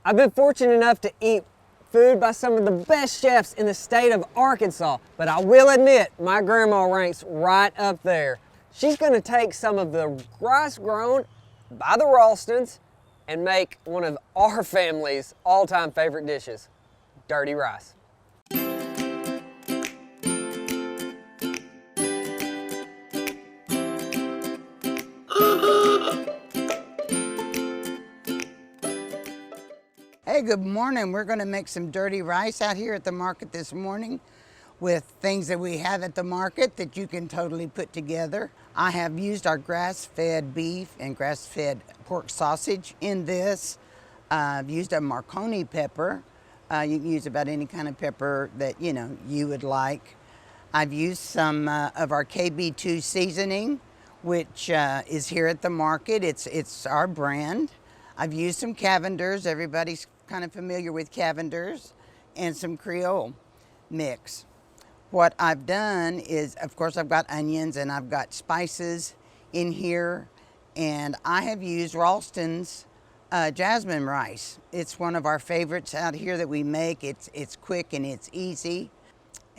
I've been fortunate enough to eat food by some of the best chefs in the state of Arkansas, but I will admit my grandma ranks right up there. She's gonna take some of the rice grown by the Ralstons and make one of our family's all-time favorite dishes, dirty rice. Hey, good morning. We're going to make some dirty rice out here at the market this morning with things that we have at the market that you can totally put together. I have used our grass-fed beef and grass-fed pork sausage in this. I've used a Marconi pepper. You can use about any kind of pepper that you would like. I've used some of our KB2 seasoning, which is here at the market. It's our brand. I've used some Cavenders. Everybody's kind of familiar with Cavenders, and some Creole mix. What I've done is, of course, I've got onions and I've got spices in here, and I have used Ralston's jasmine rice. It's one of our favorites out here that we make. It's quick and it's easy,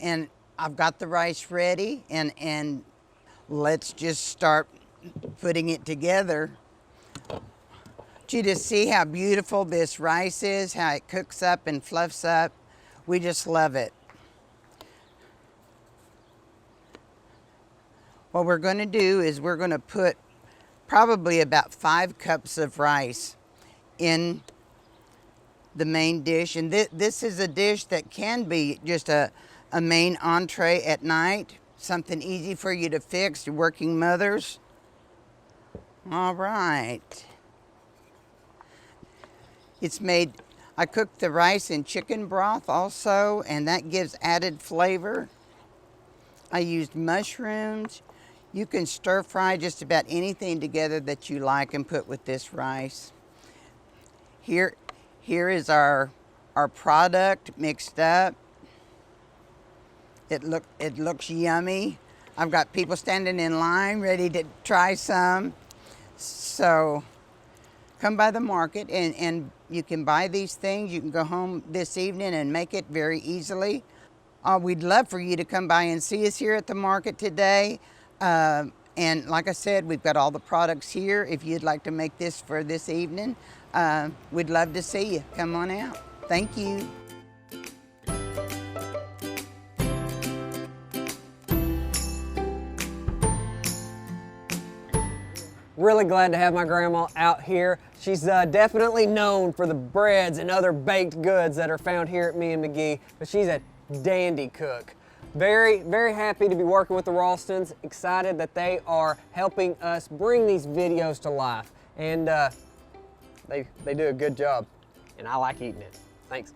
and I've got the rice ready, and let's just start putting it together. You just see how beautiful this rice is, how it cooks up and fluffs up. We just love it. What we're going to do is we're going to put probably about 5 cups of rice in the main dish. And this is a dish that can be just a main entree at night, something easy for you to fix, your working mothers. All right. It's made, I cooked the rice in chicken broth also, and that gives added flavor. I used mushrooms. You can stir fry just about anything together that you like and put with this rice. Here is our product mixed up. It looks yummy. I've got people standing in line ready to try some. So come by the market and you can buy these things. You can go home this evening and make it very easily. We'd love for you to come by and see us here at the market today. And like I said, we've got all the products here. If you'd like to make this for this evening, we'd love to see you. Come on out. Thank you. Really glad to have my grandma out here. She's definitely known for the breads and other baked goods that are found here at me and McGee, but she's a dandy cook. Very, very happy to be working with the Ralstons. Excited that they are helping us bring these videos to life. And they do a good job, and I like eating it. Thanks.